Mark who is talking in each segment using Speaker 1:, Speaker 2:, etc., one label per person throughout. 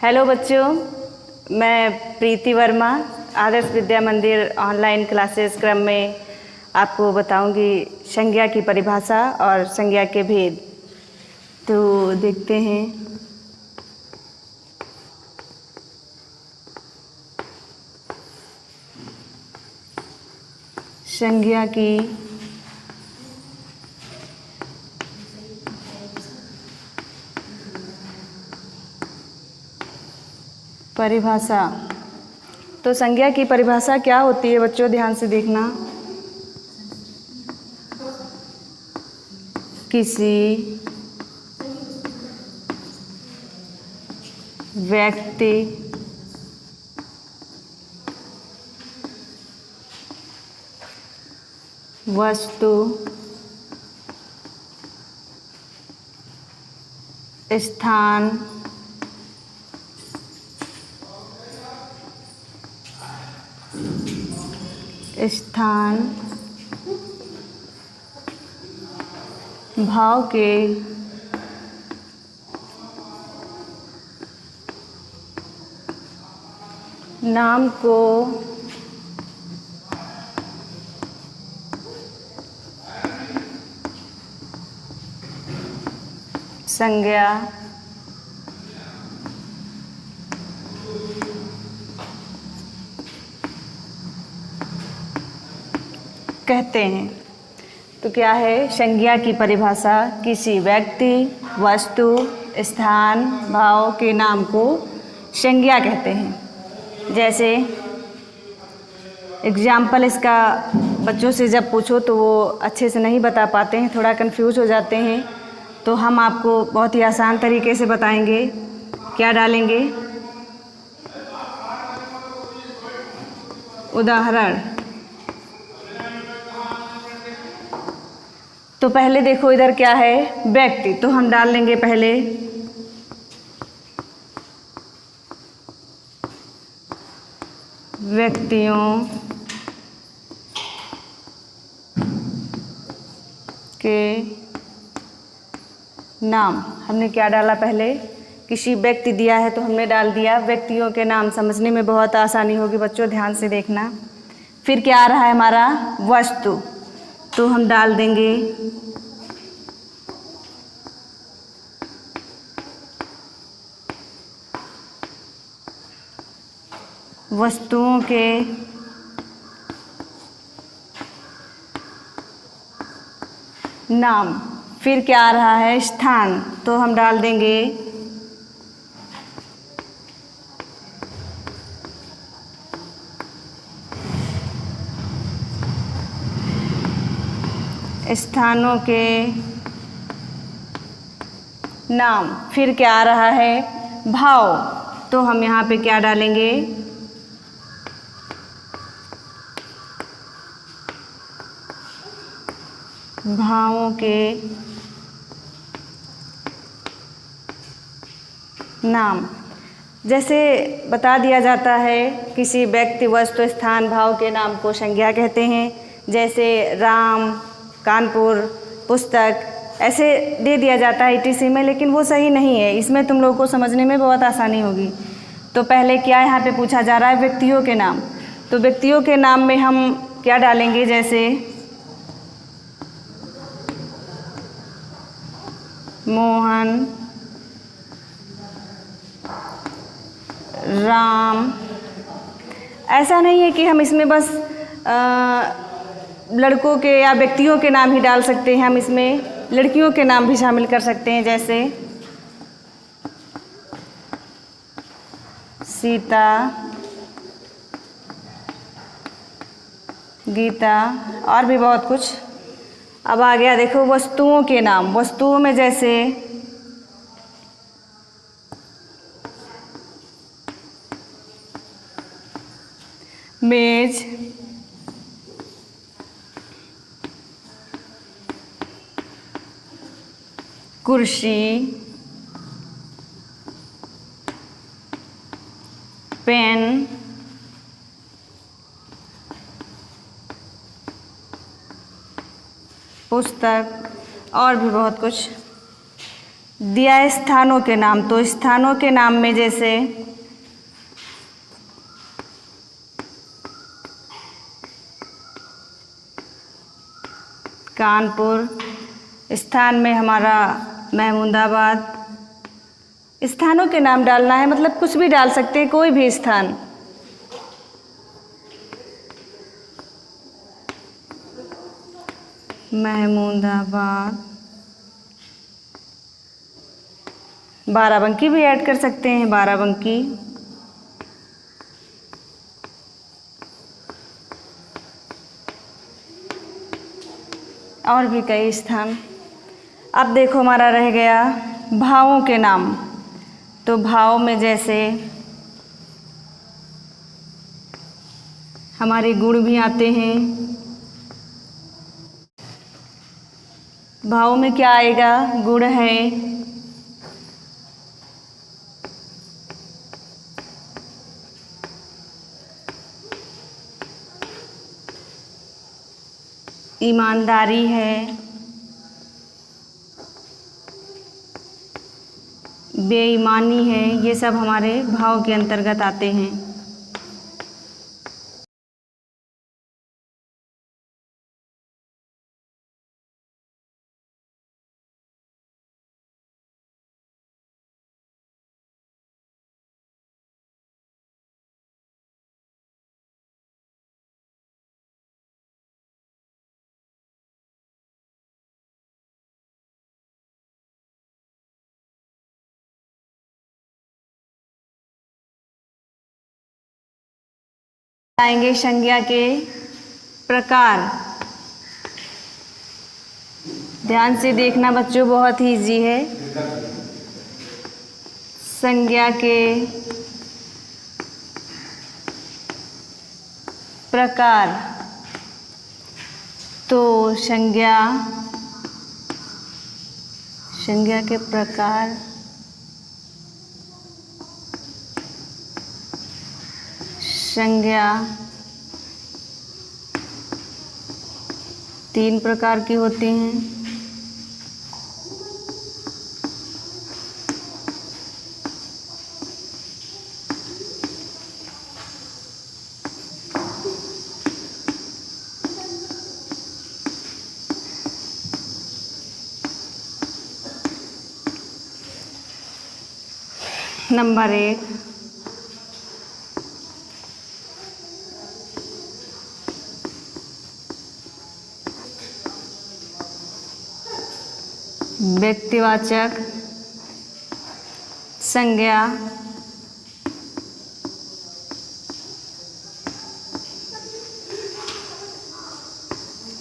Speaker 1: Hello बच्चों, मैं प्रीति वर्मा आदर्श विद्या मंदिर ऑनलाइन क्लासेस क्रम में आपको बताऊंगी संज्ञा की परिभाषा और संज्ञा के भेद। तो देखते हैं। संज्ञा की परिभाषा। तो संज्ञा की परिभाषा क्या होती है बच्चों, ध्यान से देखना। किसी व्यक्ति, वस्तु, स्थान, भाव के नाम को संज्ञा कहते हैं। तो क्या है संज्ञा की परिभाषा? किसी व्यक्ति, वस्तु, स्थान, भाव के नाम को संज्ञा कहते हैं। जैसे एग्जाम्पल इसका बच्चों से जब पूछो तो वो अच्छे से नहीं बता पाते हैं, थोड़ा कंफ्यूज हो जाते हैं। तो हम आपको बहुत ही आसान तरीके से बताएंगे। क्या डालेंगे? उदाहरण। तो पहले देखो इधर क्या है, व्यक्ति, तो हम डाल लेंगे पहले व्यक्तियों के नाम। हमने क्या डाला पहले? किसी व्यक्ति दिया है तो हमने डाल दिया व्यक्तियों के नाम। समझने में बहुत आसानी होगी बच्चों, ध्यान से देखना। फिर क्या आ रहा है हमारा? वस्तु, तो हम डाल देंगे वस्तुओं के नाम। फिर क्या आ रहा है? स्थान, तो हम डाल देंगे स्थानों के नाम। फिर क्या आ रहा है? भाव, तो हम यहाँ पे क्या डालेंगे? भावों के नाम। जैसे बता दिया जाता है किसी व्यक्ति, वस्तु, स्थान, भाव के नाम को संज्ञा कहते हैं। जैसे राम, कानपुर, पुस्तक, ऐसे दे दिया जाता है ETC में, लेकिन वो सही नहीं है। इसमें तुम लोगों को समझने में बहुत आसानी होगी। तो पहले क्या यहाँ पे पूछा जा रहा है? व्यक्तियों के नाम। तो व्यक्तियों के नाम में हम क्या डालेंगे? जैसे मोहन, राम। ऐसा नहीं है कि हम इसमें बस लड़कों के या व्यक्तियों के नाम ही डाल सकते हैं, हम इसमें लड़कियों के नाम भी शामिल कर सकते हैं। जैसे सीता, गीता और भी बहुत कुछ। अब आ गया देखो वस्तुओं के नाम। वस्तुओं में जैसे मेज, कुर्सी, पेन, पुस्तक और भी बहुत कुछ। दिया है स्थानों के नाम, तो स्थानों के नाम में जैसे कानपुर, स्थान में हमारा महमूदाबाद। स्थानों के नाम डालना है, मतलब कुछ भी डाल सकते हैं, कोई भी स्थान। महमूदाबाद, बाराबंकी भी ऐड कर सकते हैं, बाराबंकी। और भी कई स्थान। अब देखो हमारा रह गया भावों के नाम। तो भाव में जैसे हमारे गुण भी आते हैं। भाव में क्या आएगा? गुण है, ईमानदारी है, बेईमानी है, ये सब हमारे भाव के अंतर्गत आते हैं। आएंगे संज्ञा के प्रकार। ध्यान से देखना बच्चों, बहुत ही इजी है। संज्ञा के प्रकार। तो संज्ञा के प्रकार संज्ञा 3 प्रकार की होती हैं। नंबर 1, व्यक्तिवाचक संज्ञा।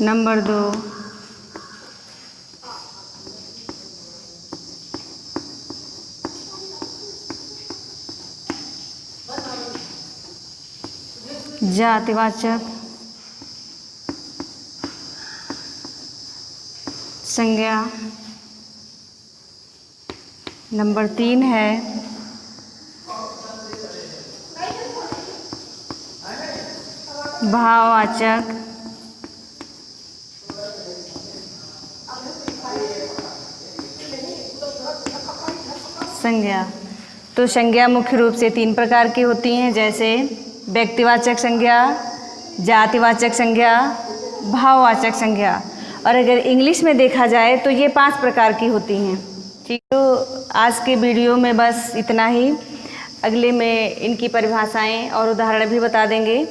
Speaker 1: नंबर 2, जातिवाचक संज्ञा। नंबर 3 है भाववाचक संज्ञा। तो संज्ञा मुख्य रूप से 3 प्रकार की होती हैं, जैसे व्यक्तिवाचक संज्ञा, जातिवाचक संज्ञा, भाववाचक संज्ञा। और अगर इंग्लिश में देखा जाए तो ये 5 प्रकार की होती हैं। ठीक, तो आज के वीडियो में बस इतना ही। अगले में इनकी परिभाषाएं और उदाहरण भी बता देंगे।